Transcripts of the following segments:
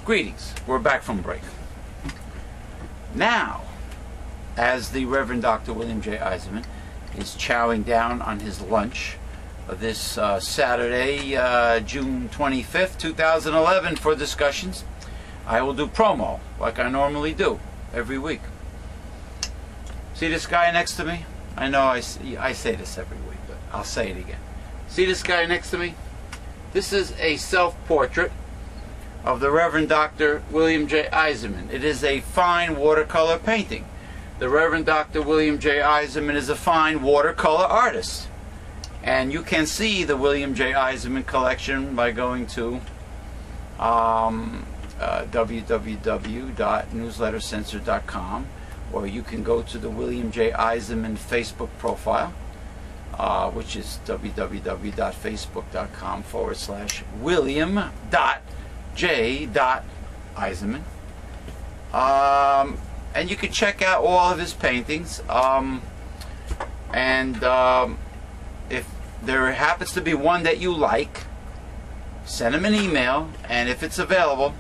Greetings. We're back from break. Now, as the Reverend Dr. William J. Eisenman is chowing down on his lunch this Saturday, June 25th, 2011, for discussions, I will do promo like I normally do every week. See this guy next to me? I know I say this every week, but I'll say it again. See this guy next to me? This is a self-portrait of the Reverend Dr. William J. Eisenman. It is a fine watercolor painting. The Reverend Dr. William J. Eisenman is a fine watercolor artist. And you can see the William J. Eisenman collection by going to www.newslettercensored.com, or you can go to the William J. Eisenman Facebook profile, which is www.facebook.com/William.J.Eisenman. And you can check out all of his paintings. If there happens to be one that you like, send him an email, and if it's available,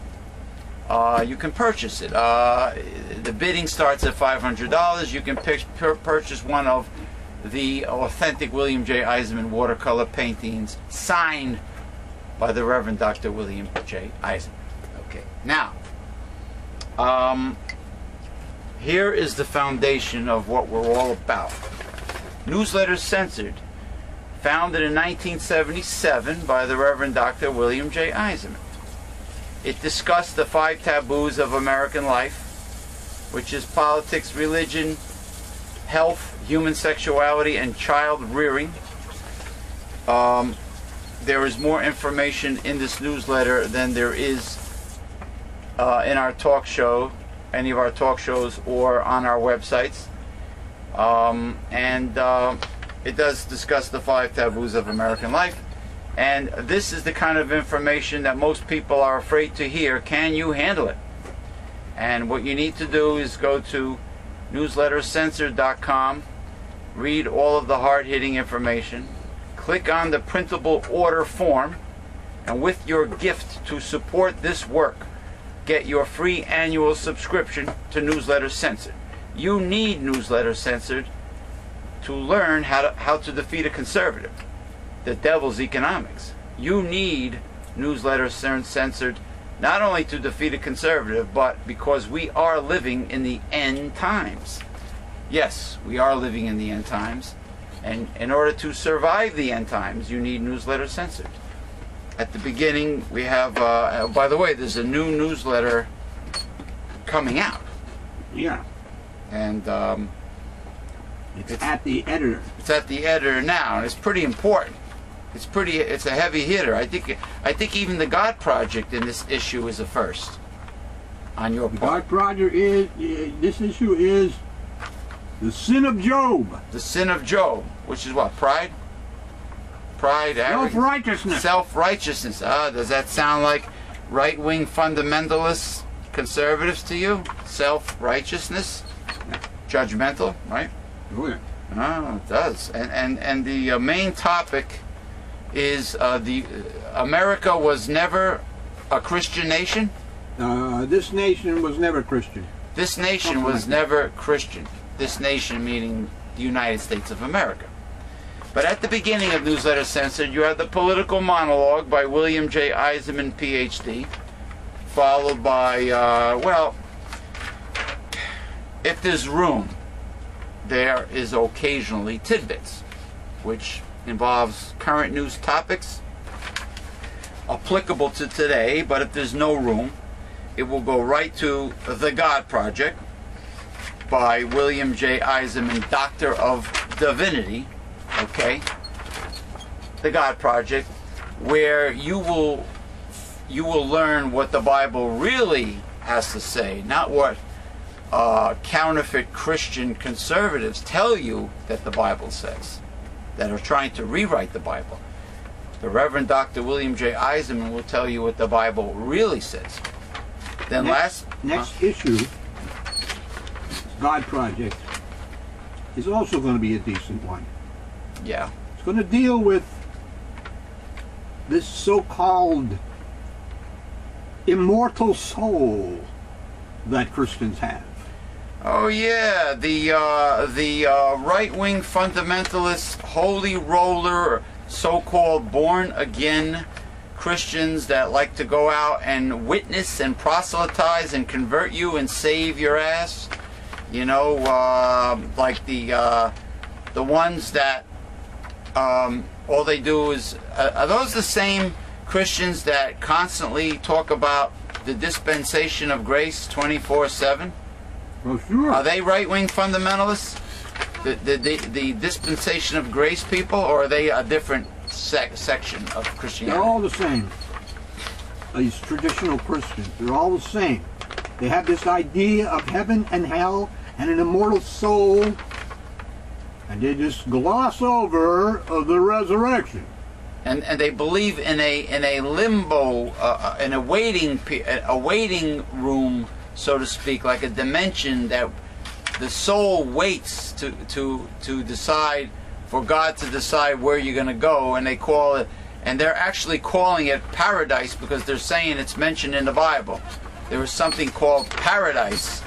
you can purchase it. The bidding starts at $500. You can purchase one of the authentic William J. Eisenman watercolor paintings signed by the Reverend Dr. William J. Eisenman. Okay, now, here is the foundation of what we're all about. Newsletters Censored, founded in 1977 by the Reverend Dr. William J. Eisenman. It discussed the 5 taboos of American life, which is politics, religion, health, human sexuality, and child rearing. There is more information in this newsletter than there is in our talk show, any of our talk shows, or on our websites. It does discuss the 5 taboos of American life. And this is the kind of information that most people are afraid to hear. Can you handle it? And what you need to do is go to newslettercensored.com, read all of the hard-hitting information, click on the printable order form, and with your gift to support this work, get your free annual subscription to Newsletters Censored. You need Newsletters Censored to learn how to defeat a conservative, the devil's economics. You need Newsletters Censored not only to defeat a conservative, but because we are living in the end times. Yes, we are living in the end times, and in order to survive the end times, you need Newsletters Censored. At the beginning, we have, by the way, there's a new newsletter coming out. Yeah. And it's at the editor. It's at the editor now, and it's pretty important. It's a heavy hitter. I think even the God Project in this issue is a first on your part. The God Project is, this issue is the sin of Job. The sin of Job, which is what? Pride? Pride, arrogance? Self-righteousness. Self-righteousness. Does that sound like right-wing fundamentalists, conservatives to you? Self-righteousness? Judgmental, right? Oh, yeah. Oh, it does. And the main topic is America was never a Christian nation? This nation was never Christian. This nation was never Christian. This nation meaning the United States of America. But at the beginning of Newsletter Censored, you have the political monologue by William J. Eisenman, Ph.D., followed by, well, if there's room, there is occasionally tidbits, which involves current news topics applicable to today, but if there's no room, it will go right to The God Project by William J. Eisenman, Doctor of Divinity, okay? The God Project, where you will learn what the Bible really has to say, not what counterfeit Christian conservatives tell you that the Bible says, that are trying to rewrite the Bible. The Reverend Dr. William J. Eisenman will tell you what the Bible really says. Then next issue, God Project, is also going to be a decent one. Yeah. It's going to deal with this so-called immortal soul that Christians have. Oh yeah, the right-wing fundamentalist, holy roller, so-called born-again Christians that like to go out and witness and proselytize and convert you and save your ass. You know, like the ones that all they do is, are those the same Christians that constantly talk about the dispensation of grace 24/7? Well, sure. Are they right-wing fundamentalists? The dispensation of grace people, or are they a different section of Christianity? They're all the same. These traditional Christians, they're all the same. They have this idea of heaven and hell and an immortal soul, and they just gloss over the resurrection. And they believe in a limbo, in a waiting room, so to speak, like a dimension that the soul waits to decide, for God to decide where you're going to go, and they call it, and they're actually calling it paradise because they're saying it's mentioned in the Bible. There is something called paradise,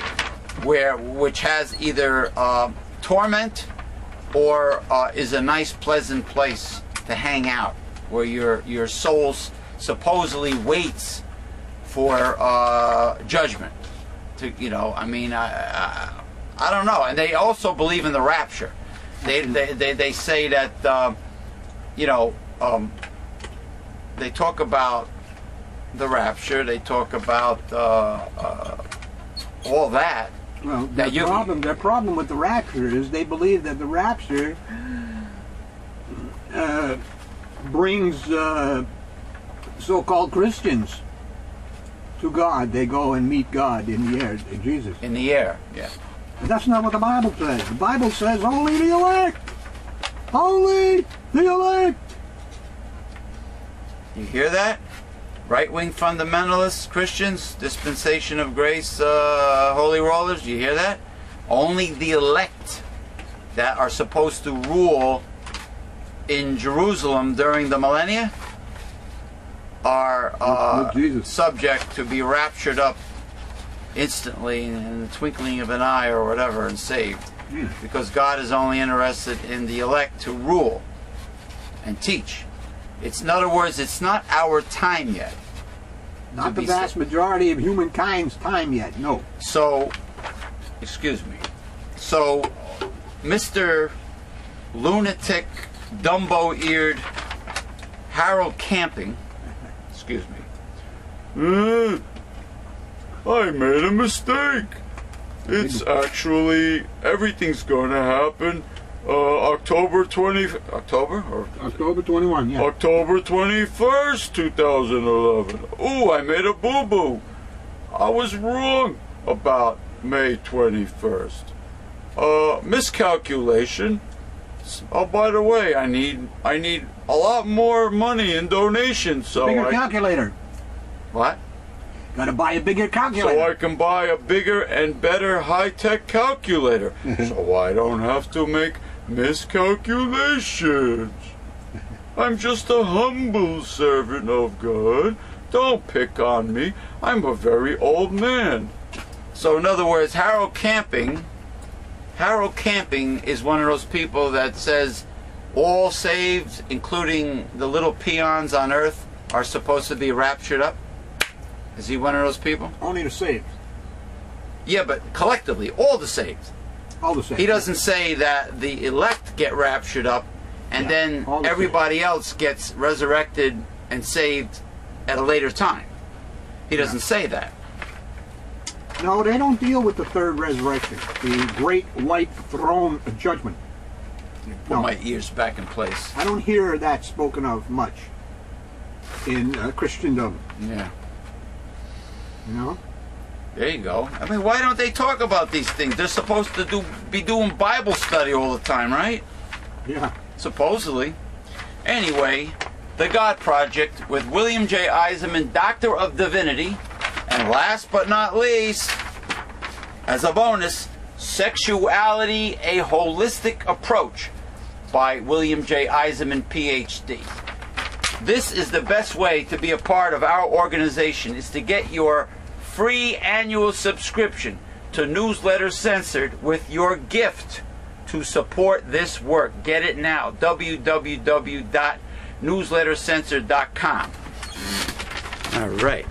which has either torment or is a nice, pleasant place to hang out, where your soul supposedly waits for judgment. I mean, I don't know. And they also believe in the rapture. They say that they talk about the rapture. They talk about all that. Well, their problem with the rapture is they believe that the rapture brings so-called Christians to God. They go and meet God in the air, Jesus. In the air, yeah. But that's not what the Bible says. The Bible says only the elect. Only the elect. You hear that? Right-wing fundamentalists, Christians, dispensation of grace, holy rollers, you hear that? Only the elect that are supposed to rule in Jerusalem during the millennia are subject to be raptured up instantly in the twinkling of an eye or whatever and saved. Because God is only interested in the elect to rule and teach. In other words, it's not our time yet. Not the vast majority of humankind's time yet, no. So, excuse me. So, Mr. Lunatic, Dumbo-eared Harold Camping, excuse me, I made a mistake. It's actually, everything's going to happen October 21, yeah. October 21st, 2011. Ooh, I made a boo-boo. I was wrong about May 21st. Miscalculation. Oh, by the way, I need a lot more money in donations, so bigger calculator. What? Gotta buy a bigger calculator. So I can buy a bigger and better high-tech calculator. So I don't have to make miscalculations. I'm just a humble servant of God. Don't pick on me. I'm a very old man. So in other words, Harold Camping is one of those people that says all saved, including the little peons on earth, are supposed to be raptured up. Is he one of those people? Only the saved. Yeah, but collectively, all the saved. All the saved. He doesn't say that the elect get raptured up and then everybody else gets resurrected and saved at a later time. He doesn't say that. No, they don't deal with the third resurrection, the great white throne judgment. Put my ears back in place. I don't hear that spoken of much in Christendom. Yeah. You know? There you go. I mean, why don't they talk about these things? They're supposed to be doing Bible study all the time, right? Yeah. Supposedly. Anyway, The God Project with William J. Eisenman, Doctor of Divinity. And last but not least, as a bonus, Sexuality, a Holistic Approach by William J. Eisenman, Ph.D. This is the best way to be a part of our organization, is to get your free annual subscription to Newsletter Censored with your gift to support this work. Get it now. www.newslettercensored.com. All right.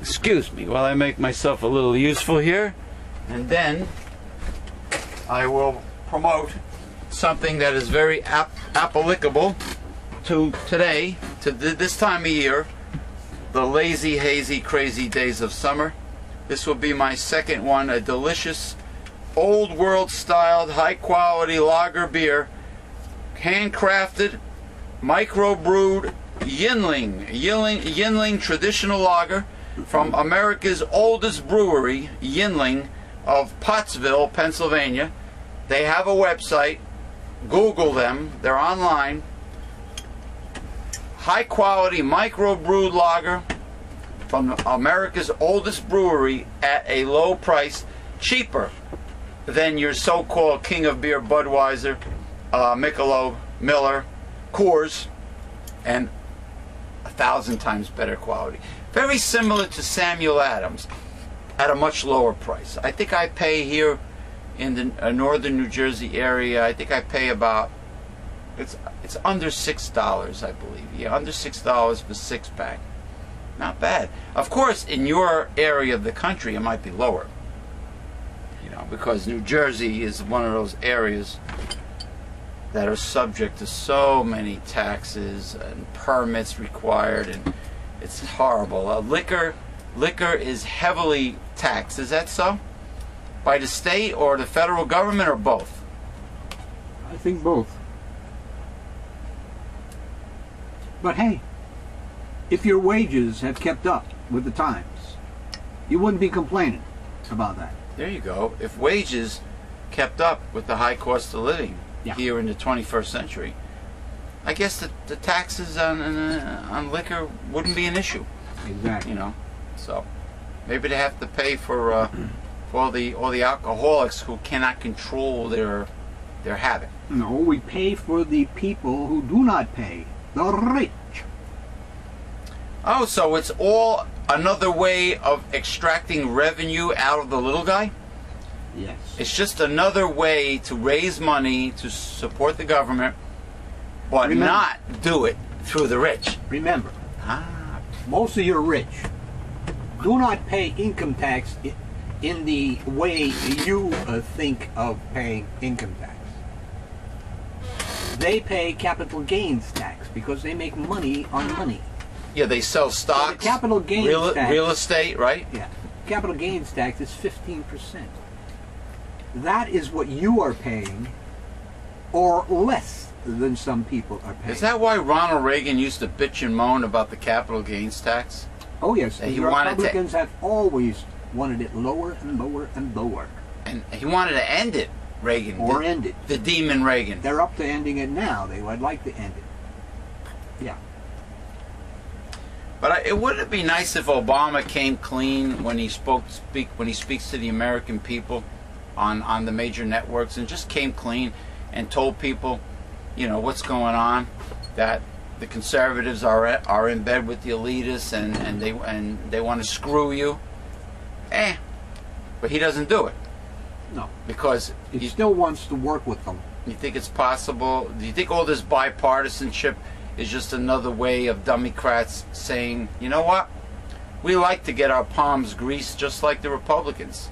Excuse me while I make myself a little useful here, and then I will promote something that is very applicable to today, to this time of year, the lazy, hazy, crazy days of summer. This will be my second one, a delicious, old world styled, high quality lager beer, handcrafted, micro-brewed Yinling traditional lager from America's oldest brewery, Yinling, of Pottsville, Pennsylvania. They have a website. Google them. They're online. High quality micro-brewed lager from America's oldest brewery at a low price, cheaper than your so-called king of beer Budweiser, Michelob, Miller, Coors, and 1,000 times better quality. Very similar to Samuel Adams at a much lower price. I think I pay here in the northern New Jersey area, I think I pay about, it's under $6, I believe. Yeah, under $6 for 6-pack. Not bad. Of course, in your area of the country, it might be lower. You know, because New Jersey is one of those areas that are subject to so many taxes and permits required, and it's horrible. Liquor is heavily taxed. Is that so? By the state or the federal government, or both? I think both. But hey, if your wages have kept up with the times, you wouldn't be complaining about that. There you go. If wages kept up with the high cost of living here in the 21st century, I guess the taxes on liquor wouldn't be an issue. Exactly. You know, so maybe they have to pay for all the alcoholics who cannot control their habit. No, we pay for the people who do not pay, the rich. Oh, so it's all another way of extracting revenue out of the little guy? Yes. It's just another way to raise money to support the government, but not do it through the rich. Remember, most of your rich do not pay income tax in the way you think of paying income tax. They pay capital gains tax because they make money on money. Yeah, they sell stocks, so the capital gains tax, real estate, right? Yeah. Capital gains tax is 15%. That is what you are paying, or less than some people are paying. Is that why Ronald Reagan used to bitch and moan about the capital gains tax? Oh yes, the Republicans have always wanted it lower and lower and lower. And he wanted to end it, Reagan. Or end it. The demon Reagan. They're up to ending it now. They would like to end it. Yeah. But wouldn't it be nice if Obama came clean when he speaks to the American people on the major networks, and just came clean and told people, you know, what's going on, that the conservatives are in bed with the elitists and they want to screw you. But he doesn't do it. No. Because he still wants to work with them. You think it's possible? Do you think all this bipartisanship is just another way of Democrats saying, you know what, we like to get our palms greased just like the Republicans?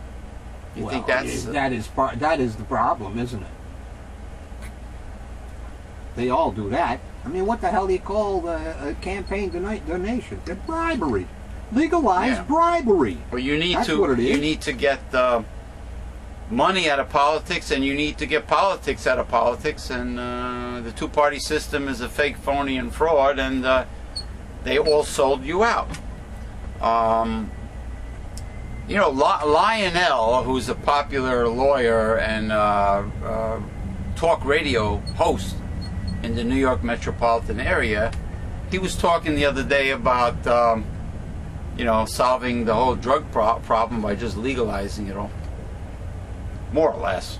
You think that is the problem, isn't it? They all do that. I mean, what the hell do you call a campaign donation? They're bribery. Legalized bribery. Well, you need That's what it is. You need to get money out of politics, and you need to get politics out of politics, and the two-party system is a fake, phony, and fraud, and they all sold you out. You know, Lionel, who's a popular lawyer and talk radio host in the New York metropolitan area, he was talking the other day about you know, solving the whole drug problem by just legalizing it all. More or less.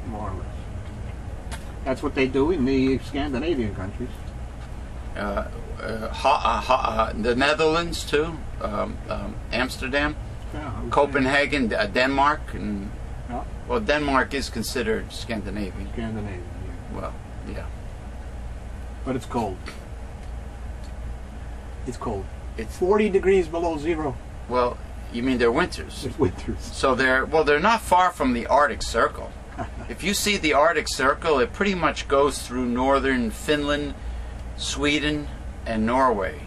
More or less. That's what they do in the Scandinavian countries. the Netherlands too, Amsterdam, Copenhagen, Denmark, and well, Denmark is considered Scandinavian. Scandinavian, yeah. Well, yeah. But it's cold. It's cold. It's 40 degrees below zero. Well, you mean they're winters? It's winters. So they're not far from the Arctic Circle. If you see the Arctic Circle, it pretty much goes through northern Finland, Sweden, and Norway.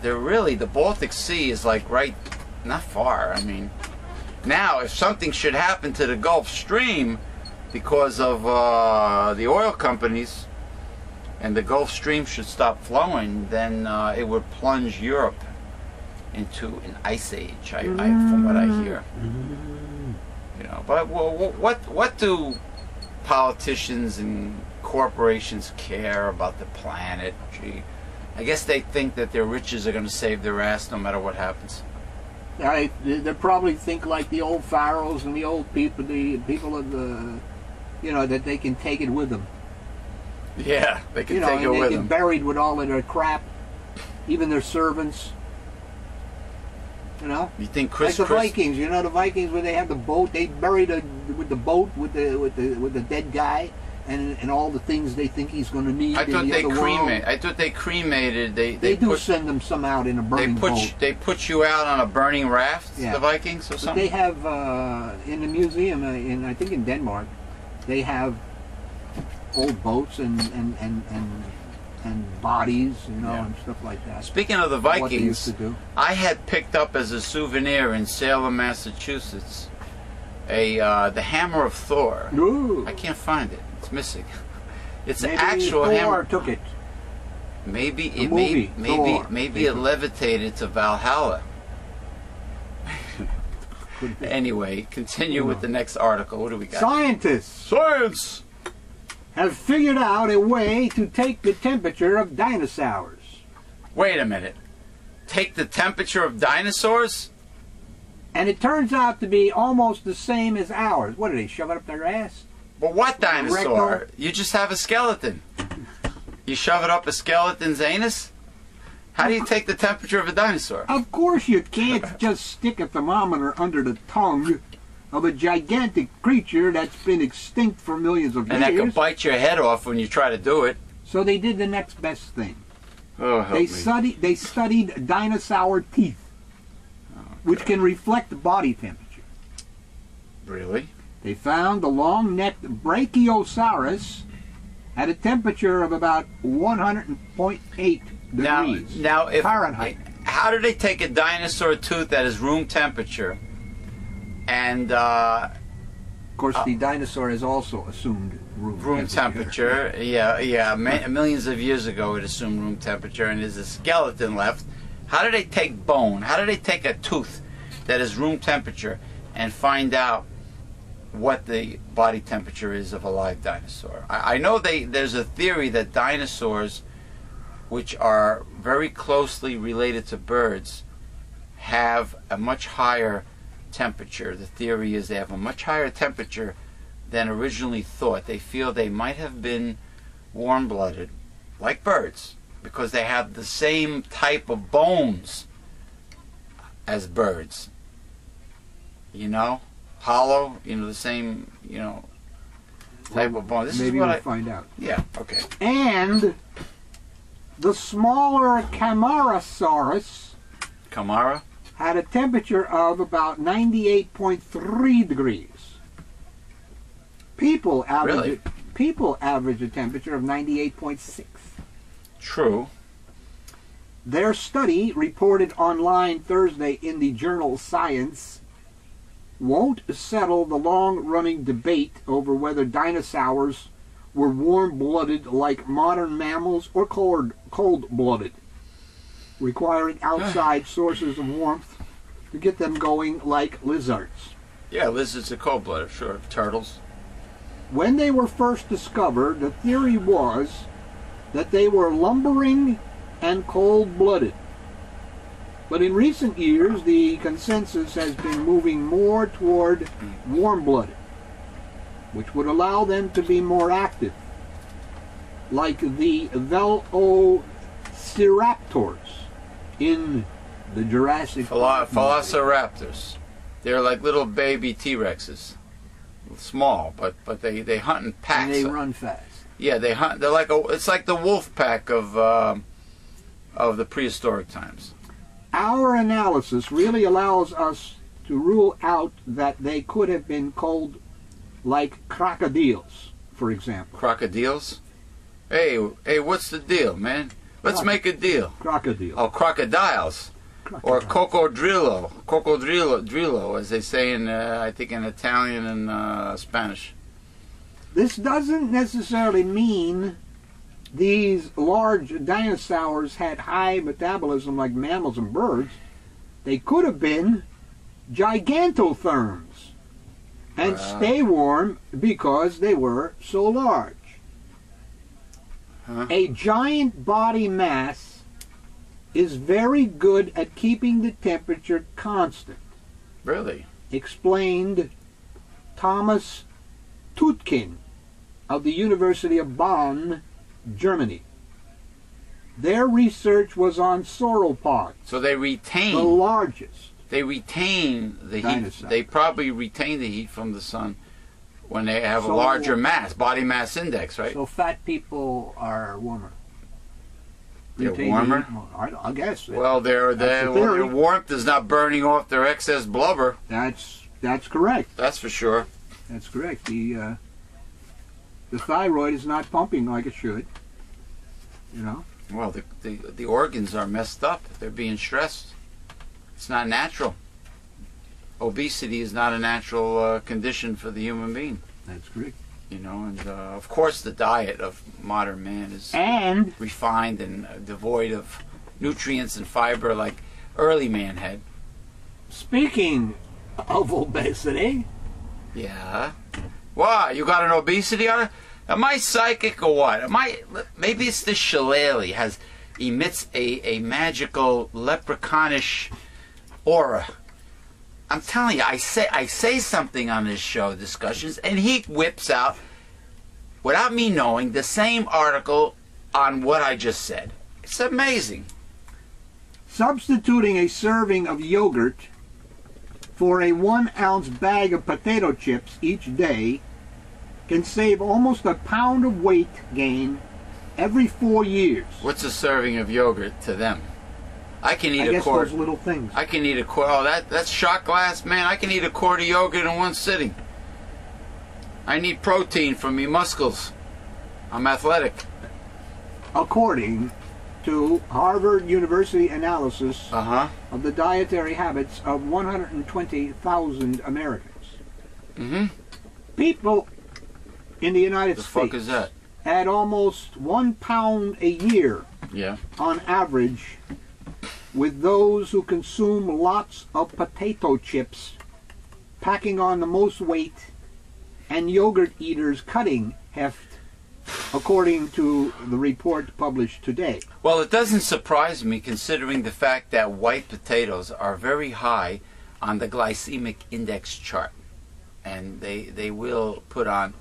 They're really, the Baltic Sea is like right, not far. I mean, now if something should happen to the Gulf Stream because of the oil companies, and the Gulf Stream should stop flowing, then it would plunge Europe into an ice age, from what I hear. You know, but what do politicians and corporations care about the planet? Gee, I guess they think that their riches are going to save their ass no matter what happens. They probably think like the old pharaohs and the old people, the people of the, that they can take it with them. Yeah, they can take it and with they them. get buried with all of their crap, even their servants. You think like the Vikings? The Vikings, when they had the boat, they buried with the boat with the dead guy and all the things they think he's going to need. I thought they cremated. I thought they cremated. They do send them some out in a burning boat. They put you out on a burning raft. Yeah. The Vikings or something. But they have in the museum I think in Denmark, they have old boats and bodies, and stuff like that. Speaking of the Vikings, what they used to do. I had picked up as a souvenir in Salem, Massachusetts, the hammer of Thor. Ooh. I can't find it. It's missing. It's maybe an actual Thor hammer. Took it. Maybe it levitated to Valhalla. Anyway, continue with the next article. What do we got? Science have figured out a way to take the temperature of dinosaurs. Wait a minute. Take the temperature of dinosaurs? And it turns out to be almost the same as ours. What, do they shove it up their ass? But what dinosaur? You just have a skeleton. You shove it up a skeleton's anus? How do you take the temperature of a dinosaur? Of course you can't just stick a thermometer under the tongue of a gigantic creature that's been extinct for millions of years. And that could bite your head off when you try to do it. So they did the next best thing. Oh, help me. They studied dinosaur teeth, which can reflect body temperature. Really? They found the long-necked Brachiosaurus at a temperature of about 100.8 degrees now Fahrenheit. How do they take a dinosaur tooth that is room temperature and of course the dinosaur has also assumed room temperature. Yeah. Millions of years ago it assumed room temperature, and there's a skeleton left. How do they take bone? How do they take a tooth that is room temperature and find out what the body temperature is of a live dinosaur? I know there's a theory that dinosaurs, which are very closely related to birds, have a much higher temperature. The theory is they have a much higher temperature than originally thought. They feel they might have been warm-blooded, like birds, because they have the same type of bones as birds. Hollow, the same, type of bone. This maybe is what we'll find out. Yeah, okay. And the smaller Camarasaurus had a temperature of about 98.3 degrees. People average a temperature of 98.6. True. Their study, reported online Thursday in the journal Science, won't settle the long-running debate over whether dinosaurs were warm-blooded like modern mammals or cold-blooded, requiring outside sources of warmth to get them going like lizards. Yeah, lizards are cold-blooded, sure. Turtles. When they were first discovered, the theory was that they were lumbering and cold-blooded. But in recent years, the consensus has been moving more toward warm-blooded, which would allow them to be more active, like the Velociraptor velociraptors in the Jurassic Park movie. Velociraptors. They're like little baby T-Rexes. Small, but they hunt in packs. And they run fast. Yeah, they hunt. They're like it's like the wolf pack of the prehistoric times. Our analysis really allows us to rule out that they could have been called like crocodiles, for example. Crocodiles? Hey, what's the deal, man? Let's make a deal. Crocodile. Oh, crocodiles. Or cocodrillo, as they say in, I think, in Italian and Spanish. This doesn't necessarily mean these large dinosaurs had high metabolism like mammals and birds. They could have been gigantotherms and stay warm because they were so large. Huh? A giant body mass is very good at keeping the temperature constant. Really? Explained Thomas Tutkin of the University of Bonn, Germany. Their research was on sauropods. So they retain. The largest. They retain the Dinosaur. heat. They probably retain the heat from the sun when they have a larger mass, body mass index, right? So fat people are warmer. They're Retain the warmer? heat more. I guess. Well, That's the their theory. warmth is not burning off their excess blubber. That's correct. That's for sure. That's correct. The thyroid is not pumping like it should. You know. Well, the organs are messed up. They're being stressed. It's not natural. Obesity is not a natural condition for the human being. That's correct. You know, and of course the diet of modern man is And refined and devoid of nutrients and fiber like early man had. speaking of obesity, Yeah. Why? You got an obesity on it? Am I psychic or what? Maybe it's this shillelagh emits a magical leprechaunish aura. I'm telling you, I say something on this show, discussions, and he whips out, without me knowing, the same article on what I just said. It's amazing. substituting a serving of yogurt for a 1-ounce bag of potato chips each day can save almost a pound of weight gain every 4 years. What's a serving of yogurt to them? I can eat I a guess quart. those little things. I can eat a quart. Oh, that's shot glass, man. I can eat a quart of yogurt in one sitting. I need protein for me muscles. I'm athletic. According to Harvard University analysis Uh-huh. of the dietary habits of 120,000 Americans. Mm-hmm. People in the United The States fuck is that? add almost 1 pound a year Yeah. on average, with those who consume lots of potato chips packing on the most weight, and yogurt eaters cutting heft, according to the report published today. Well, it doesn't surprise me considering the fact that white potatoes are very high on the glycemic index chart. And they will put on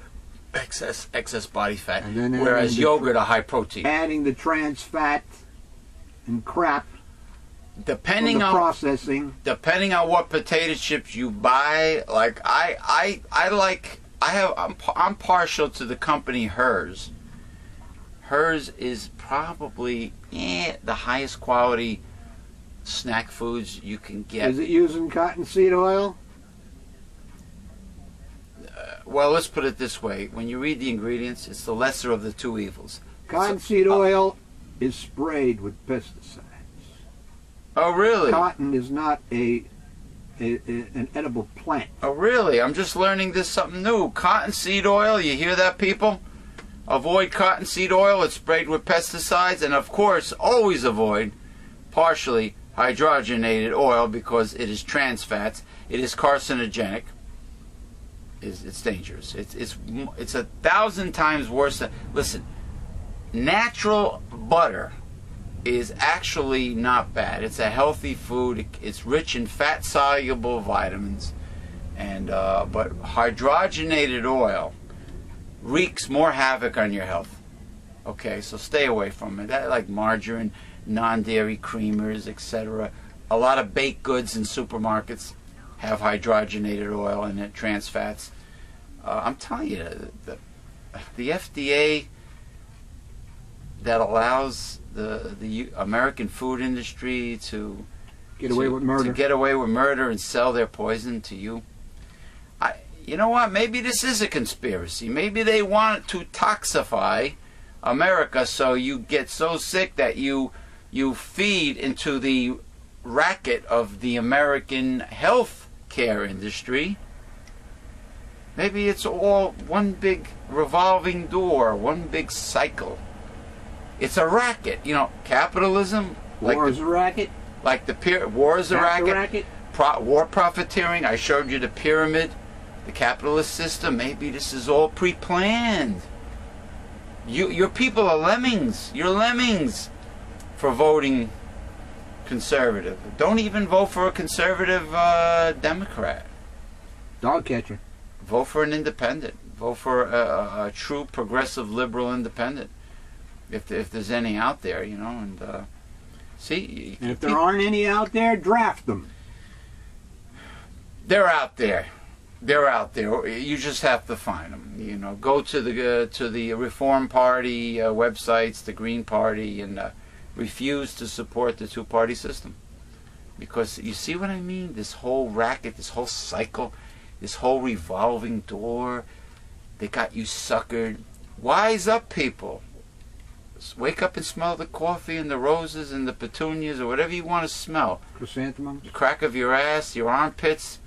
excess body fat, And then whereas adding the yogurt are high protein. Adding the trans fat and crap from Depending the on processing. depending on what potato chips you buy, like I'm partial to the company Hers. Hers is probably the highest quality snack foods you can get. Is it using cottonseed oil? Well, let's put it this way. When you read the ingredients, it's the lesser of the two evils. Cottonseed oil is sprayed with pesticides. Oh, really? Cotton is not an edible plant. Oh, really? I'm just learning this something new. Cottonseed oil, you hear that, people? Avoid cottonseed oil. It's sprayed with pesticides. And, of course, always avoid partially hydrogenated oil because it is trans fats. It is carcinogenic. It's dangerous. It's 1,000 times worse than... Listen, natural butter is actually not bad. It's a healthy food. It's rich in fat-soluble vitamins, and but hydrogenated oil wreaks more havoc on your health. Okay, so stay away from it. That, like margarine, non-dairy creamers, etc. A lot of baked goods in supermarkets have hydrogenated oil in it, trans fats. I'm telling you, the FDA that allows the American food industry to get away with murder and sell their poison to you. You know what? Maybe this is a conspiracy. Maybe they want to toxify America so you get so sick that you feed into the racket of the American health care industry. Maybe it's all one big revolving door, one big cycle. It's a racket, you know. Capitalism, war is a racket. Like war is a racket. War profiteering. I showed you the pyramid, the capitalist system. Maybe this is all pre-planned. Your people are lemmings. You're lemmings for voting conservative. Don't even vote for a conservative Democrat. Dog catcher. Vote for an independent. Vote for a true progressive liberal independent. If there's any out there, you know, and see. And if there aren't any out there, draft them. They're out there. They're out there. You just have to find them. You know, go to the Reform Party websites, the Green Party, and refuse to support the two-party system. Because you see what I mean? This whole racket, this whole cycle, this whole revolving door, they got you suckered. Wise up, people. Wake up and smell the coffee and the roses and the petunias or whatever you want to smell. Chrysanthemums. The crack of your ass, your armpits,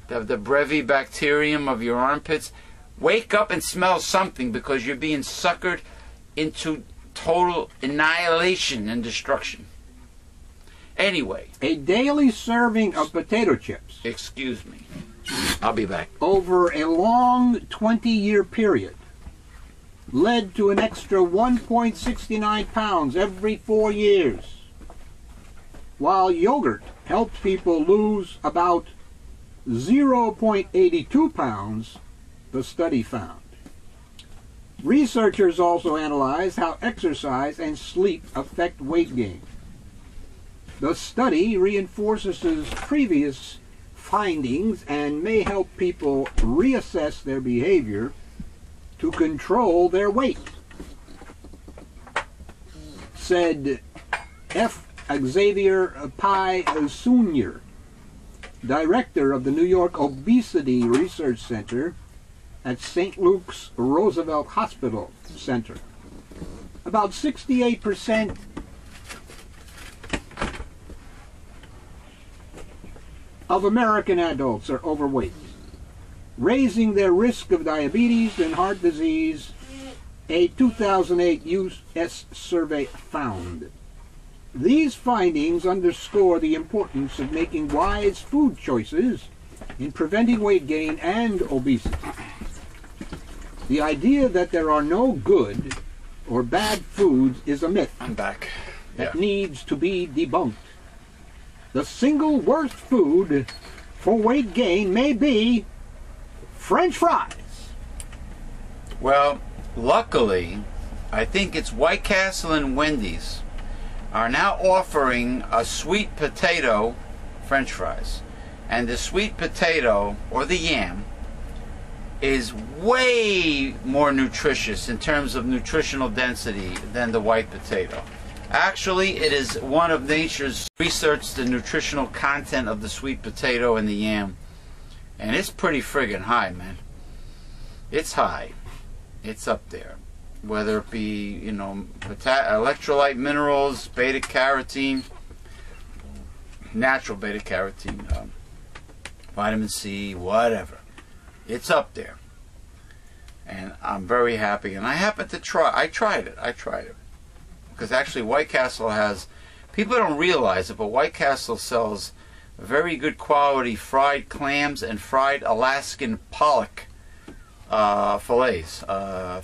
the brevibacterium of your armpits. Wake up and smell something, because you're being suckered into total annihilation and destruction. Anyway. A daily serving of potato chips. Excuse me. I'll be back. Over a long 20-year period led to an extra 1.69 pounds every 4 years, while yogurt helped people lose about 0.82 pounds, the study found. Researchers also analyzed how exercise and sleep affect weight gain. The study reinforces previous findings and may help people reassess their behavior to control their weight, said F. Xavier Pai Sr., director of the New York Obesity Research Center at St. Luke's Roosevelt Hospital Center. About 68% of American adults are overweight, raising their risk of diabetes and heart disease, a 2008 U.S. survey found. These findings underscore the importance of making wise food choices in preventing weight gain and obesity. The idea that there are no good or bad foods is a myth. I'm back. That needs to be debunked. The single worst food for weight gain may be French fries. Well, luckily, I think it's White Castle and Wendy's are now offering a sweet potato French fries. And the sweet potato, or the yam, is way more nutritious in terms of nutritional density than the white potato. Actually, it is one of nature's researched the nutritional content of the sweet potato and the yam. And it's pretty friggin' high, man. It's high. It's up there. Whether it be, you know, electrolyte minerals, beta-carotene, natural beta-carotene, vitamin C, whatever. It's up there. And I'm very happy. And I happened to I tried it. Because actually White Castle has, people don't realize it, but White Castle sells very good quality fried clams and fried Alaskan pollock fillets,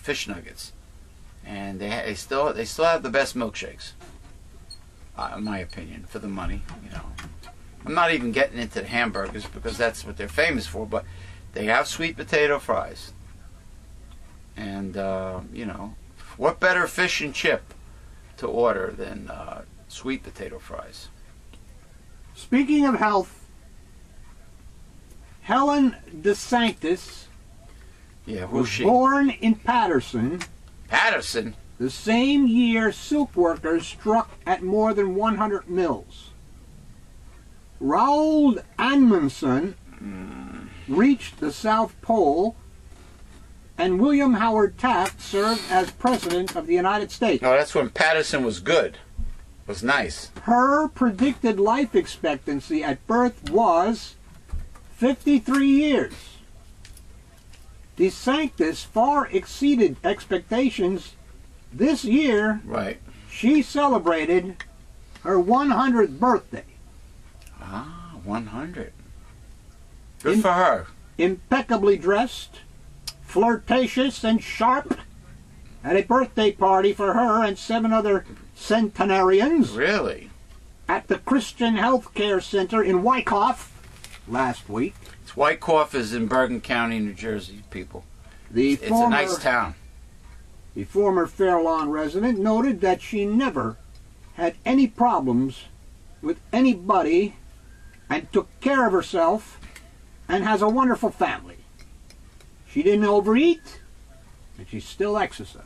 fish nuggets. And they still have the best milkshakes, in my opinion, for the money. You know, I'm not even getting into the hamburgers because that's what they're famous for, but they have sweet potato fries. And you know, what better fish and chip to order than Sweet potato fries. Speaking of health, Helen DeSantis Yeah, was who's she? born in Paterson, Patterson. the same year silk workers struck at more than 100 mills. Raoul Amundsen reached the South Pole, and William Howard Taft served as President of the United States. No, that's when Patterson was good. Was nice. Her predicted life expectancy at birth was 53 years. DeSantis far exceeded expectations. This year, Right. she celebrated her 100th birthday. Ah, 100. Good for her. Impeccably dressed, flirtatious, and sharp, at a birthday party for her and 7 other centenarians Really? at the Christian Health Care Center in Wyckoff last week. It's Wyckoff is in Bergen County, New Jersey, people. It's a nice town. The former Fairlawn resident noted that she never had any problems with anybody and took care of herself and has a wonderful family. She didn't overeat, and she still exercises.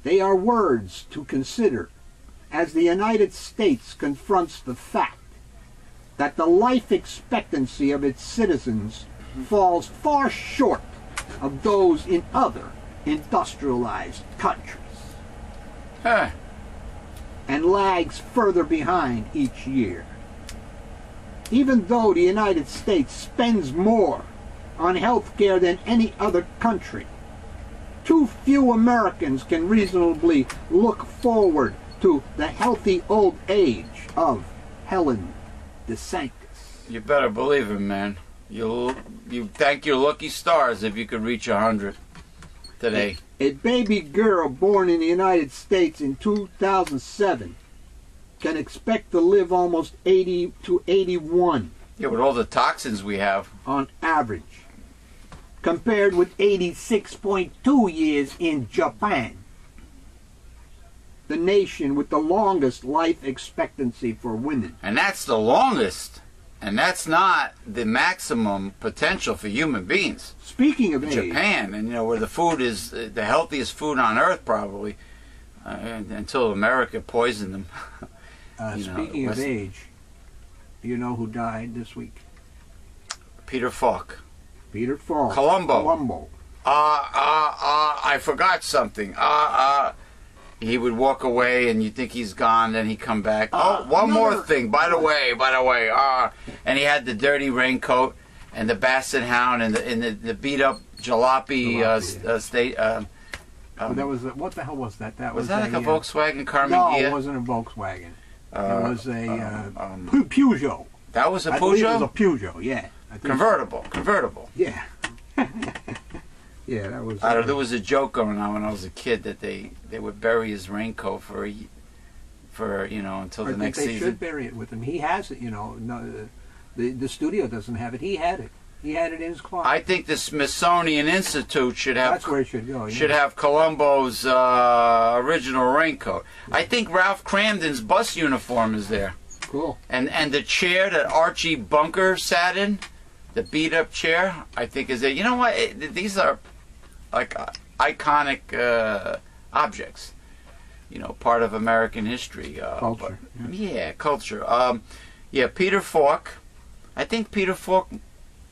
They are words to consider as the United States confronts the fact that the life expectancy of its citizens falls far short of those in other industrialized countries Huh. and lags further behind each year. Even though the United States spends more on health care than any other country, too few Americans can reasonably look forward to the healthy old age of Helen DeSantis. You better believe it, man. You thank your lucky stars if you could reach 100 today. A baby girl born in the United States in 2007 can expect to live almost 80 to 81 Yeah, with all the toxins we have. on average, compared with 86.2 years in Japan, the nation with the longest life expectancy for women. And that's the longest. And that's not the maximum potential for human beings. Speaking of age, Japan, and where the food is the healthiest food on earth, probably, until America poisoned them. speaking of age, you know who died this week? Peter Falk. Peter Falk. Columbo. I forgot something. He would walk away, and you think he's gone, then he'd come back. One more thing. By the way. And he had the dirty raincoat, and the Basset Hound, and the beat up jalopy state. that was what the hell was that? That was that like a Volkswagen Carmen No, Ghia? it wasn't a Volkswagen. It was a Peugeot. That was a I believe it was Peugeot? a Peugeot. Yeah. I think Convertible. Yeah. Yeah, that was. There was a joke going on when I was a kid that they would bury his raincoat for until the next they season. should bury it with him. He has it. No, the studio doesn't have it. He had it. He had it in his closet. I think the Smithsonian Institute should have. That's where it should go. Yeah. Should have Columbo's original raincoat. I think Ralph Cramden's bus uniform is there. Cool. And the chair that Archie Bunker sat in, the beat up chair, I think is there. You know what? These are like iconic objects. Part of American history. Culture. Culture. Peter Falk. I think Peter Falk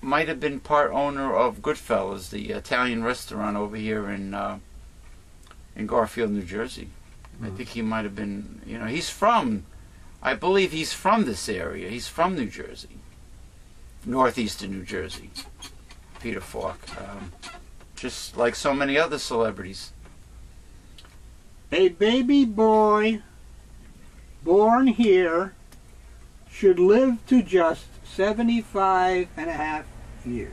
might have been part owner of Goodfellas, the Italian restaurant over here in Garfield, New Jersey. I think he might have been. I believe he's from this area. He's from New Jersey, northeastern New Jersey. Peter Falk. Just like so many other celebrities. A baby boy born here should live to just 75 and a half years.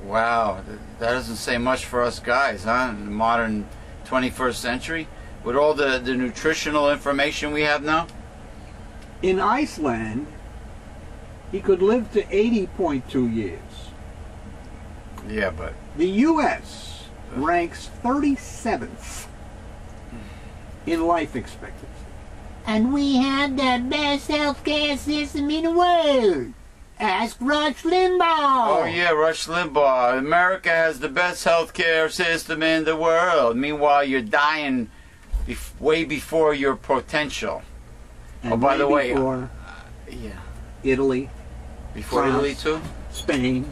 Wow, that doesn't say much for us guys, huh? In the modern 21st century, with all the nutritional information we have now. In Iceland, he could live to 80.2 years. Yeah, but The U.S. ranks 37th in life expectancy. And we have the best healthcare system in the world. Ask Rush Limbaugh. Oh yeah, Rush Limbaugh. America has the best healthcare system in the world. Meanwhile, you're dying way before your potential. And oh, by the way, yeah, Italy, before France, Italy too. Spain,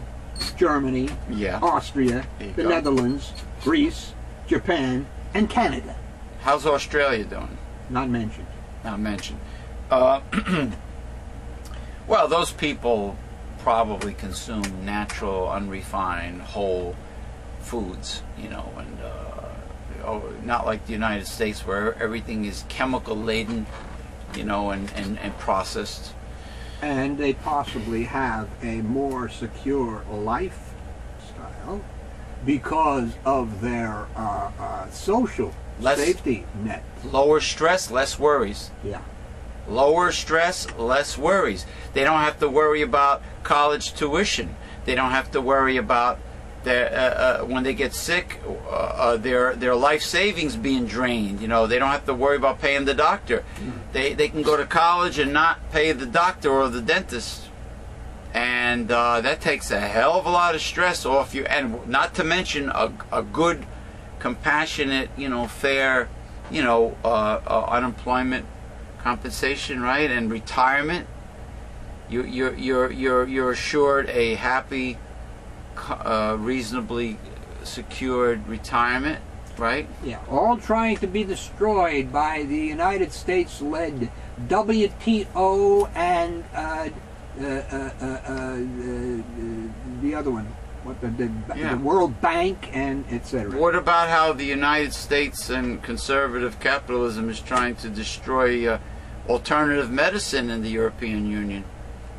Germany, Yeah. Austria, the go. Netherlands, Greece, Japan, and Canada. How's Australia doing? Not mentioned. Not mentioned. Well, those people probably consume natural, unrefined, whole foods, you know, and not like the United States where everything is chemical laden, you know, and processed. And they possibly have a more secure lifestyle because of their social safety net. Lower stress, less worries. Yeah. Lower stress, less worries. They don't have to worry about college tuition. They don't have to worry about their when they get sick, their life savings being drained. You know, they don't have to worry about paying the doctor. They can go to college and not pay the doctor or the dentist, and that takes a hell of a lot of stress off you. And not to mention a good, compassionate, you know, fair, you know, unemployment compensation, right, and retirement. You're assured a happy, reasonably secured retirement, right? Yeah, all trying to be destroyed by the United States-led WTO and the other one, the World Bank and etc. What about how the United States and conservative capitalism is trying to destroy alternative medicine in the European Union?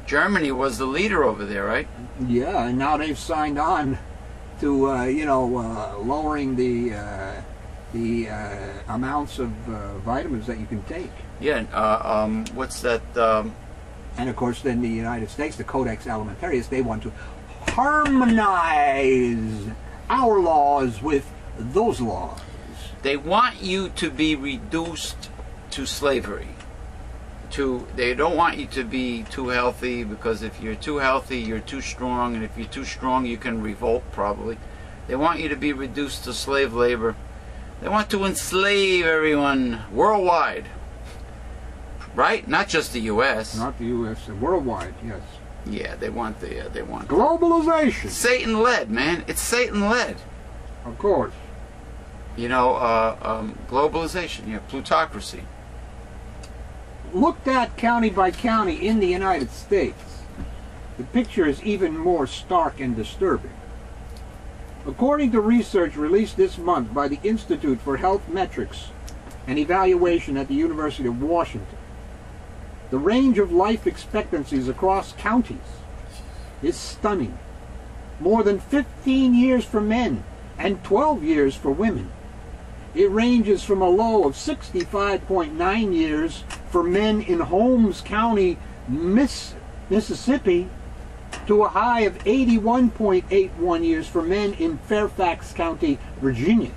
Germany was the leader over there, right? Yeah, and now they've signed on to you know, lowering the amounts of vitamins that you can take. Yeah. What's that? And of course, then the United States, the Codex Alimentarius, they want to harmonize our laws with those laws. They want you to be reduced to slavery. They don't want you to be too healthy, because if you're too healthy, you're too strong, and if you're too strong, you can revolt probably. They want you to be reduced to slave labor. They want to enslave everyone worldwide, right? Not just the U.S. Not the U.S. Worldwide, yes. Yeah, they want globalization. Satan-led, man. It's Satan-led. Of course. You know, globalization. Yeah, plutocracy. Looked at county by county in the United States, the picture is even more stark and disturbing. According to research released this month by the Institute for Health Metrics and Evaluation at the University of Washington, the range of life expectancies across counties is stunning. More than 15 years for men and 12 years for women. It ranges from a low of 65.9 years for men in Holmes County, Mississippi, to a high of 81.81 years for men in Fairfax County, Virginia,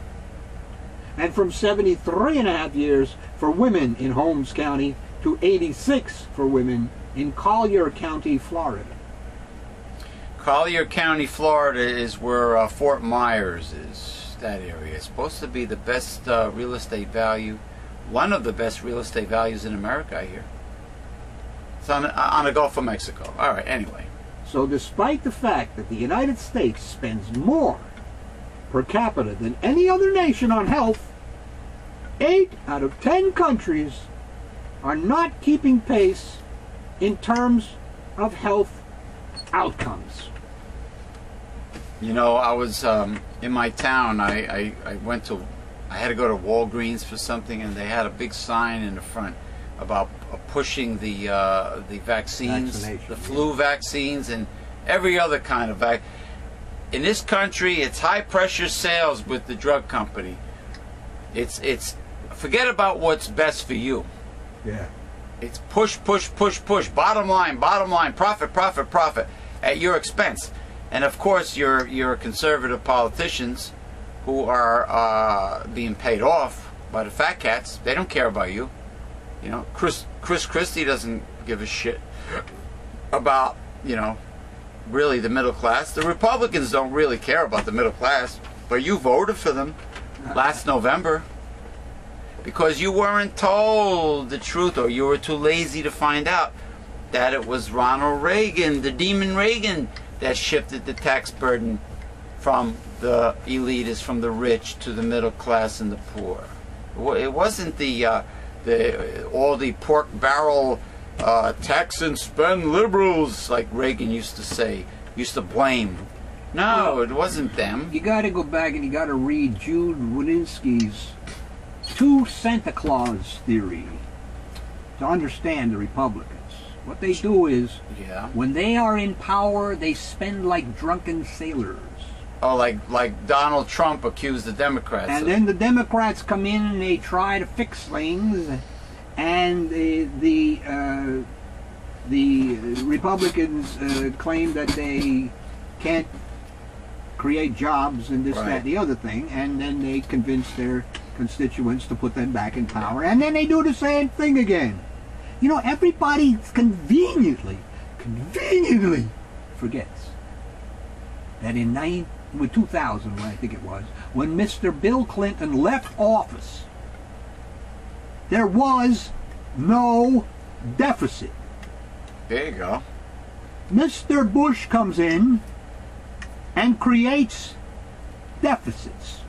and from 73.5 years for women in Holmes County to 86 for women in Collier County, Florida. Collier County, Florida is where Fort Myers is. That area. It's supposed to be the best real estate value, one of the best real estate values in America, I hear. It's on the Gulf of Mexico. All right, anyway. So despite the fact that the United States spends more per capita than any other nation on health, 8 out of 10 countries are not keeping pace in terms of health outcomes. You know, I was in my town. I had to go to Walgreens for something, and they had a big sign in the front about pushing the vaccines, the flu vaccines, and every other kind of vaccine. In this country, it's high pressure sales with the drug company. It's forget about what's best for you. Yeah. It's push, push, push, push. Bottom line, profit, profit, profit at your expense. And of course, your conservative politicians who are being paid off by the fat cats. They don't care about you. You know, Chris Christie doesn't give a shit about, you know, really the middle class. The Republicans don't really care about the middle class, but you voted for them last November because you weren't told the truth, or you were too lazy to find out that it was Ronald Reagan, the demon Reagan, that shifted the tax burden from the elitists, from the rich, to the middle class and the poor. It wasn't all the pork barrel tax and spend liberals, like Reagan used to say, used to blame. No, it wasn't them. You got to go back and you got to read Jude Wanniski's two Santa Claus theory to understand the Republicans. What they do is, when they are in power, they spend like drunken sailors. Oh, like Donald Trump accused the Democrats. And then the Democrats come in and they try to fix things, and the Republicans claim that they can't create jobs and this, that, and the other thing, and then they convince their constituents to put them back in power, and then they do the same thing again. You know, everybody conveniently forgets that in 2000, I think it was, when Mr. Bill Clinton left office, there was no deficit. There you go. Mr. Bush comes in and creates deficits.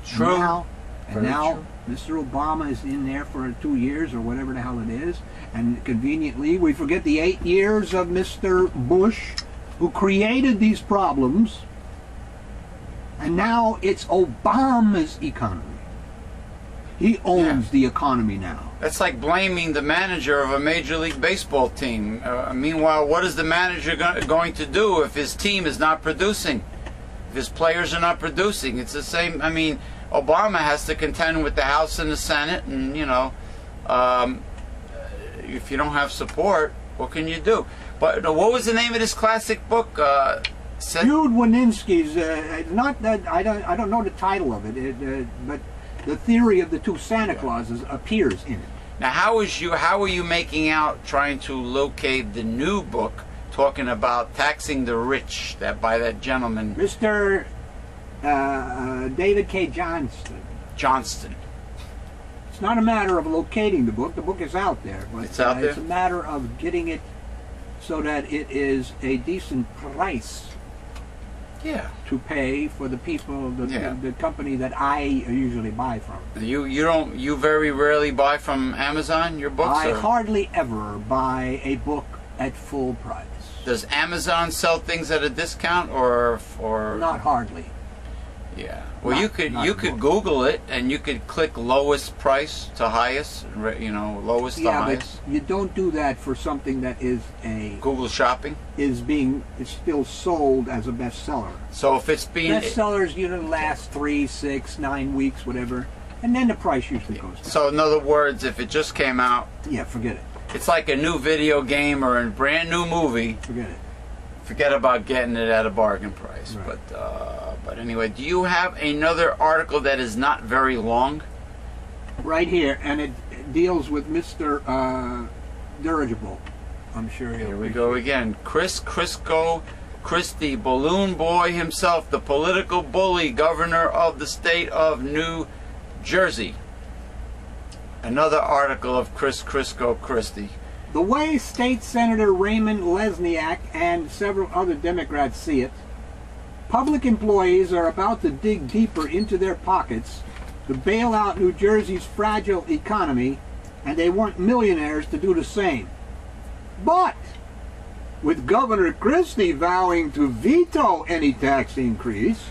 True. And now Mr. Obama is in there for 2 years or whatever the hell it is, and conveniently we forget the 8 years of Mr. Bush, who created these problems, and now it's Obama's economy. He owns the economy now. That's like blaming the manager of a Major League Baseball team. Meanwhile, what is the manager going to do if his team is not producing? If his players are not producing? It's the same. I mean, Obama has to contend with the House and the Senate, and, you know, if you don't have support, what can you do? But what was the name of this classic book? Jude Wanniski's. Not that I don't know the title of it, but the theory of the two Santa Clauses appears in it. Now, how are you making out, trying to locate the new book talking about taxing the rich, that by that gentleman, Mr. David K. Johnston. It's not a matter of locating the book. The book is out there, but it's out there. It's a matter of getting it so that it is a decent price. To pay for the people, the company that I usually buy from. You very rarely buy from Amazon your books? I hardly ever buy a book at full price. Does Amazon sell things at a discount, or not hardly? Yeah. Well, you could Google it, and you could click lowest price to highest. You know, lowest to highest. But you don't do that for something that is a Google Shopping. Is still sold as a bestseller. So if it's being bestsellers, usually last 3, 6, 9 weeks, whatever, and then the price usually goes down. So in other words, if it just came out, forget it. It's like a new video game or a brand new movie. Forget it. Forget about getting it at a bargain price. Right. But anyway, do you have another article that is not very long? Right here, and it deals with Mr. Dirigible. I'm sure Here we go again. Chris Christie, balloon boy himself, the political bully, governor of the state of New Jersey. Another article of Chris Christie. The way State Senator Raymond Lesniak and several other Democrats see it, public employees are about to dig deeper into their pockets to bail out New Jersey's fragile economy, and they want millionaires to do the same. But with Governor Christie vowing to veto any tax increase,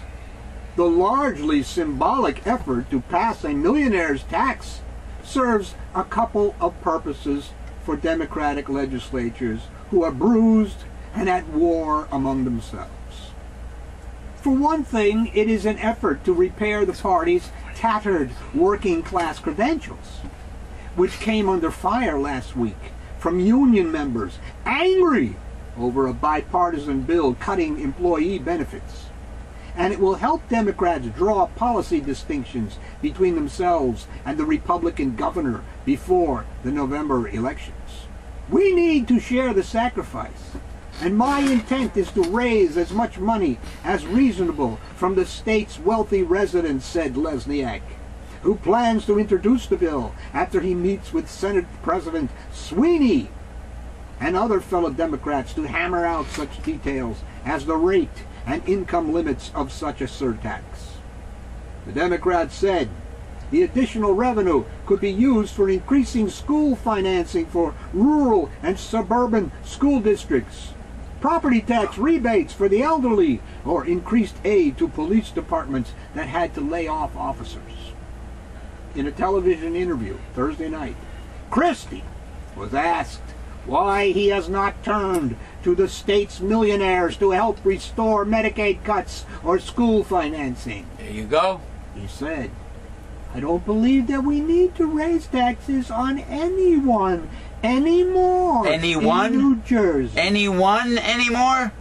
the largely symbolic effort to pass a millionaire's tax serves a couple of purposes for Democratic legislatures who are bruised and at war among themselves. For one thing, it is an effort to repair the party's tattered working-class credentials, which came under fire last week from union members angry over a bipartisan bill cutting employee benefits. and it will help Democrats draw policy distinctions between themselves and the Republican governor before the November elections. We need to share the sacrifice, and my intent is to raise as much money as reasonable from the state's wealthy residents, said Lesniak, who plans to introduce the bill after he meets with Senate President Sweeney and other fellow Democrats to hammer out such details as the rate and income limits of such a surtax. The Democrats said the additional revenue could be used for increasing school financing for rural and suburban school districts, property tax rebates for the elderly, or increased aid to police departments that had to lay off officers. In a television interview Thursday night, Christie was asked why he has not turned to the state's millionaires to help restore Medicaid cuts or school financing. There you go. He said, "I don't believe that we need to raise taxes on anyone anymore Anyone? in New Jersey." Anyone anymore?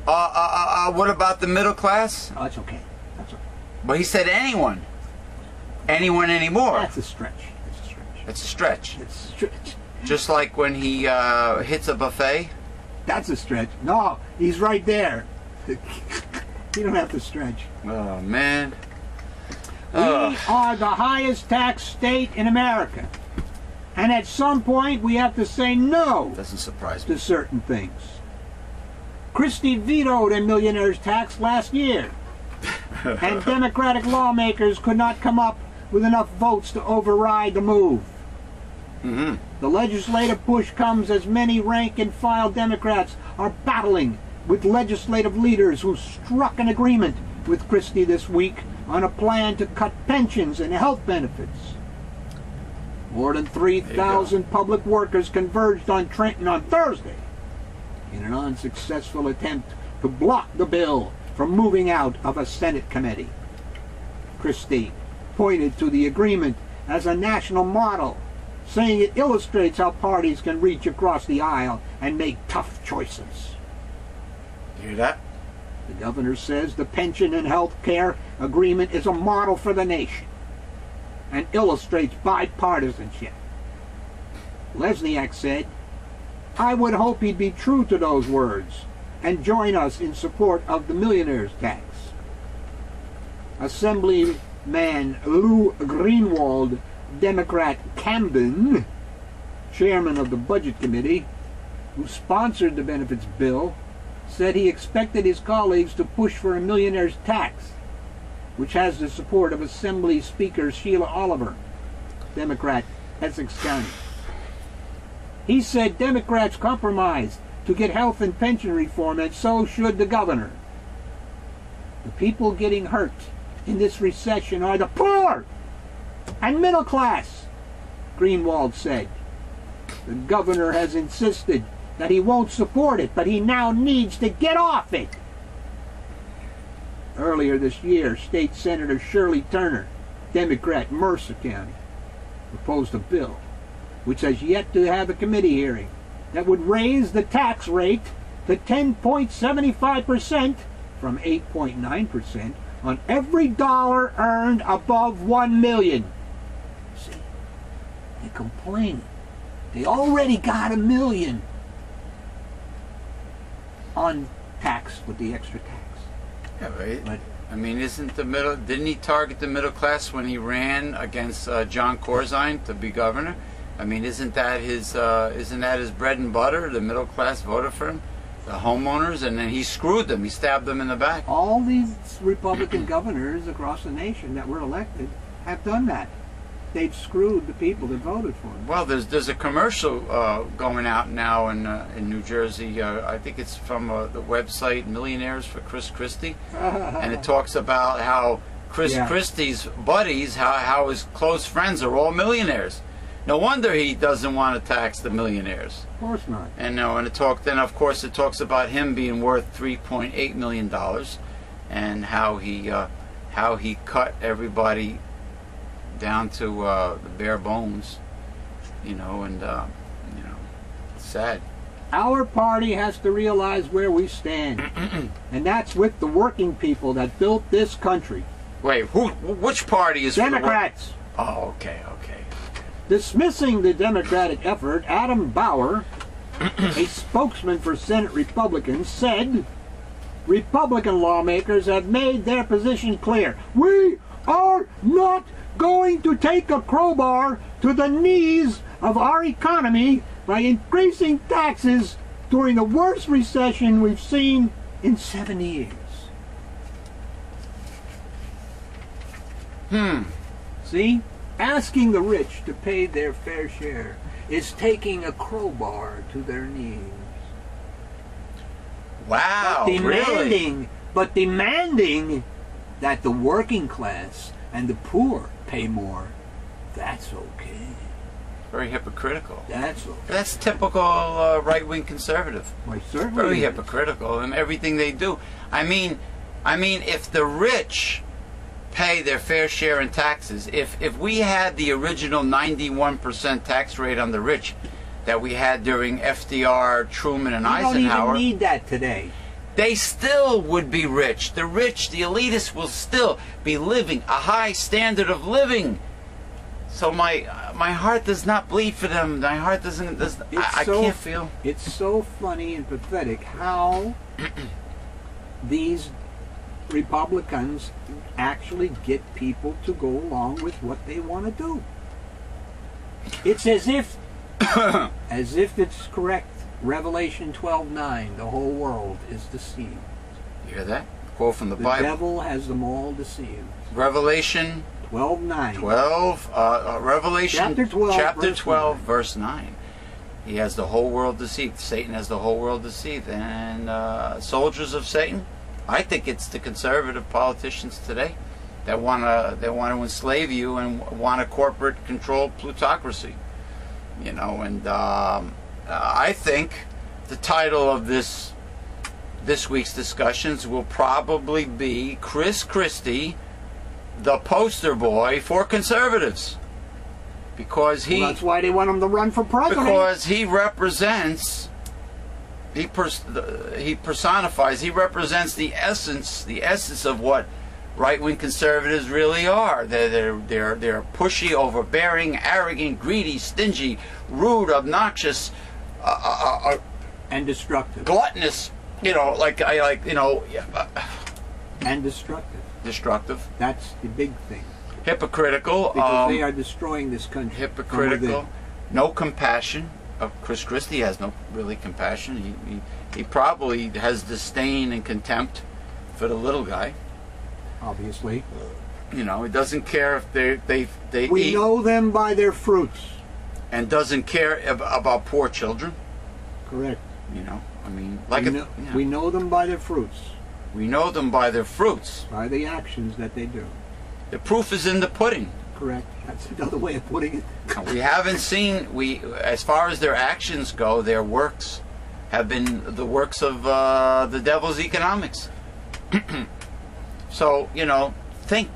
What about the middle class? Oh, that's okay. That's okay. Well, he said anyone. Anyone anymore. That's a stretch. That's a stretch. It's a stretch. It's a stretch. Just like when he hits a buffet. That's a stretch. No, he's right there. You don't have to stretch. Oh, man. We are the highest tax state in America. And at some point, we have to say no Doesn't surprise me. to certain things. Christie vetoed a millionaire's tax last year. And Democratic lawmakers could not come up with enough votes to override the move. Mm-hmm. The legislative push comes as many rank-and-file Democrats are battling with legislative leaders who struck an agreement with Christie this week on a plan to cut pensions and health benefits. More than 3,000 public workers converged on Trenton on Thursday in an unsuccessful attempt to block the bill from moving out of a Senate committee. Christie pointed to the agreement as a national model, saying it illustrates how parties can reach across the aisle and make tough choices. Hear that? The governor says the pension and health care agreement is a model for the nation and illustrates bipartisanship. Lesniak said, "I would hope he'd be true to those words and join us in support of the millionaire's tax." Assemblyman Lou Greenwald, Democrat Camden, chairman of the Budget Committee, who sponsored the benefits bill, said he expected his colleagues to push for a millionaire's tax, which has the support of Assembly Speaker Sheila Oliver, Democrat, Essex County. He said Democrats compromised to get health and pension reform, and so should the governor. The people getting hurt in this recession are the poor and middle class, Greenwald said. The governor has insisted that he won't support it, but he now needs to get off it. Earlier this year, State Senator Shirley Turner, Democrat, Mercer County, proposed a bill which has yet to have a committee hearing that would raise the tax rate to 10.75% from 8.9% on every dollar earned above $1 million. See, they complain. They already got $1 million untaxed with the extra tax. Yeah, right. But I mean, didn't he target the middle class when he ran against John Corzine to be governor? I mean, isn't that his bread and butter? The middle class voted for him, the homeowners, and then he screwed them. He stabbed them in the back. all these Republican governors across the nation that were elected have done that. They've screwed the people that voted for them. Well, there's a commercial going out now in New Jersey. I think it's from the website Millionaires for Chris Christie, and it talks about how Chris Christie's buddies, how his close friends are all millionaires. No wonder he doesn't want to tax the millionaires. Of course not. And then of course it talks about him being worth $3.8 million, and how he cut everybody down to the bare bones, and it's sad. Our party has to realize where we stand. And that's with the working people that built this country. Wait, which party is Democrats. Oh, okay, okay. Dismissing the Democratic effort, Adam Bauer, a spokesman for Senate Republicans, said Republican lawmakers have made their position clear. We are not going to take a crowbar to the knees of our economy by increasing taxes during the worst recession we've seen in 7 years. See? Asking the rich to pay their fair share is taking a crowbar to their knees. Wow, really? But demanding that the working class and the poor pay more, that's okay. Very hypocritical. That's okay. That's typical right-wing conservative. Why, certainly. Very hypocritical in everything they do. I mean, if the rich pay their fair share in taxes, if we had the original 91% tax rate on the rich that we had during FDR, Truman, and Eisenhower, we don't even need that today. They still would be rich. The rich, the elitists, will still be living a high standard of living. So my heart does not bleed for them. My heart doesn't. I can't feel. It's so funny and pathetic how these Republicans actually get people to go along with what they want to do. It's as if it's correct. Revelation 12:9, the whole world is deceived. You hear that? Quote from the Bible. The devil has them all deceived. Revelation 12:9. Revelation chapter 12, verse 9. He has the whole world deceived. Satan has the whole world deceived. And soldiers of Satan, I think it's the conservative politicians today that want to enslave you and want a corporate controlled plutocracy. You know, and I think the title of this week's discussions will probably be Chris Christie, the poster boy for conservatives, because that's why they want him to run for president. Because he represents, he personifies, he represents the essence of what right-wing conservatives really are. They're pushy, overbearing, arrogant, greedy, stingy, rude, obnoxious, and destructive, gluttonous. You know, and destructive. Destructive. That's the big thing. Hypocritical. Because they are destroying this country. Hypocritical. No compassion. Chris Christie has no really compassion. He probably has disdain and contempt for the little guy. Obviously. You know, he doesn't care if they We eat, know them by their fruits. and doesn't care about poor children. Correct. You know, I mean, we know them by their fruits. We know them by their fruits. By the actions that they do. The proof is in the pudding. Correct. That's another way of putting it. We haven't seen, as far as their actions go, their works have been the works of the devil's economics. So, you know, think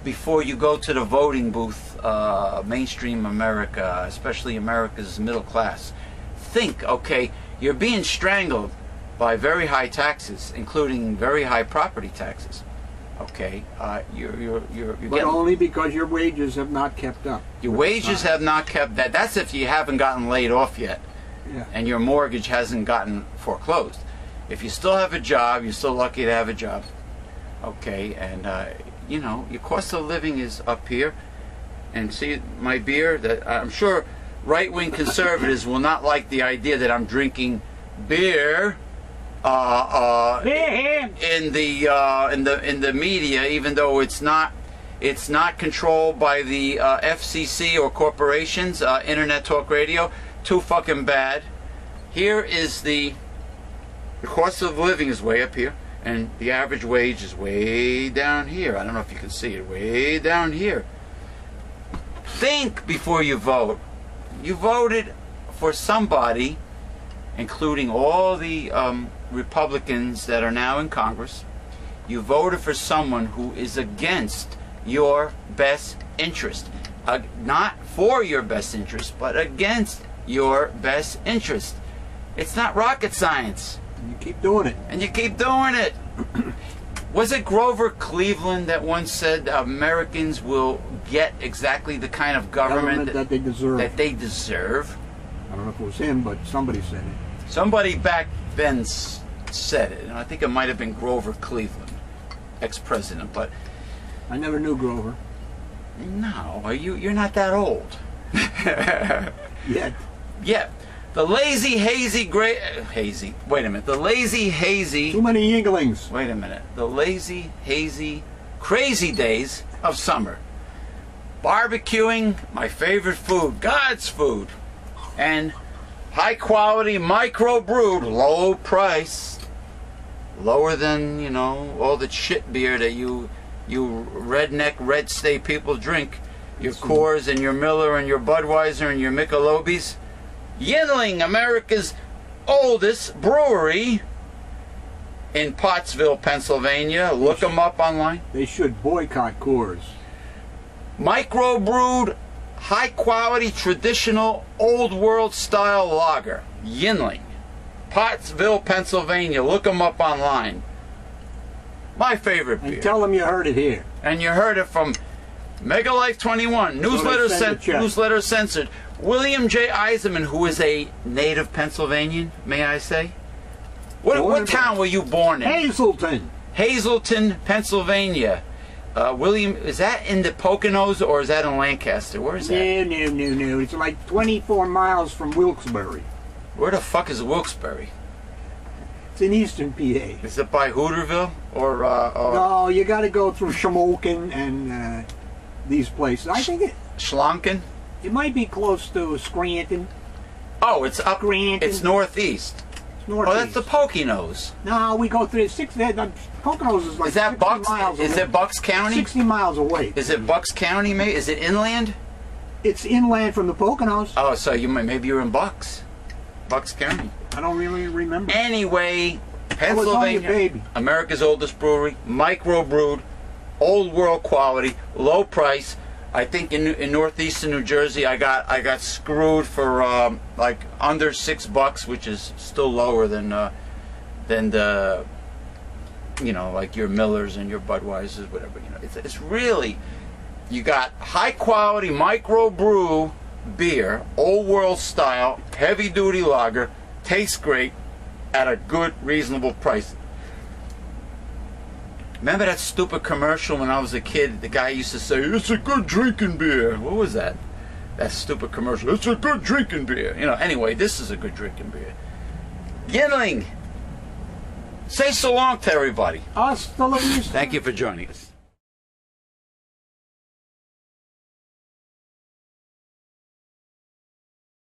before you go to the voting booth, mainstream America, especially America's middle class. Think, okay, you're being strangled by very high taxes, including very high property taxes. Okay, you're but only because your wages have not kept up. Your wages have not kept that. That's if you haven't gotten laid off yet, and your mortgage hasn't gotten foreclosed. If you still have a job, you're still lucky to have a job. Okay, and you know, your cost of living is up here. And see, my beer, that I'm sure right-wing conservatives will not like the idea that I'm drinking beer in the media, even though it's not controlled by the FCC or corporations. Internet talk radio, too fucking bad. Here is the cost of living is way up here, and the average wage is way down here. I don't know if you can see it, way down here. Think before you vote. You voted for somebody, including all the Republicans that are now in Congress. You voted for someone who is against your best interest. Not for your best interest, but against your best interest. It's not rocket science. You keep doing it. And you keep doing it. Was it Grover Cleveland that once said Americans will get exactly the kind of government that they deserve? That they deserve? I don't know if it was him, but somebody said it. Somebody back then said it, and I think it might have been Grover Cleveland, ex-president. But I never knew Grover. No, you're not that old. Yet. Yeah. The lazy, hazy, hazy. Wait a minute. The lazy, hazy. Too many Yinglings. Wait a minute. The lazy, hazy, crazy days of summer. Barbecuing, my favorite food, God's food, and high quality, micro brewed, low price, lower than all the shit beer that you redneck red state people drink. Your Coors and your Miller and your Budweiser and your Michelobis. Yinling, America's oldest brewery in Pottsville, Pennsylvania. Look them up online. They should boycott Coors. Microbrewed, high-quality, traditional, old-world-style lager. Yinling, Pottsville, Pennsylvania. Look them up online. My favorite beer. And tell them you heard it here. And you heard it from Mega Life 21, newsletter censored. William J. Eisenman, who is a native Pennsylvanian, may I say? What town were you born in? Hazleton. Hazleton, Pennsylvania. William, is that in the Poconos or is that in Lancaster? Where is that? No. It's like 24 miles from Wilkes-Barre. Where the fuck is Wilkes-Barre? It's in eastern PA. Is it by Hooterville? Or No, you got to go through Shamokin and these places. I think Schlanken? It might be close to Scranton. Oh, it's up. Scranton. It's northeast. Northeast. Oh, that's the Poconos. No, we go through Poconos is like is that 60 Bucks? miles away. Is it Bucks County? 60 miles away. Is it Bucks County, mate? Is it inland? It's inland from the Poconos. Oh, so maybe you're in Bucks County. I don't really remember. Anyway, Pennsylvania, baby. America's oldest brewery, micro-brewed, old world quality, low price. I think in northeastern New Jersey, I got screwed for like under $6, which is still lower than the like your Millers and your Budweisers, whatever. It's really, you got high quality micro brew beer, old world style, heavy duty lager, tastes great at a good reasonable price. Remember that stupid commercial when I was a kid? The guy used to say, "It's a good drinking beer." What was that? That stupid commercial. "It's a good drinking beer." Anyway, this is a good drinking beer. Yinling. Say so long to everybody. Hasta la vista. Thank you for joining us.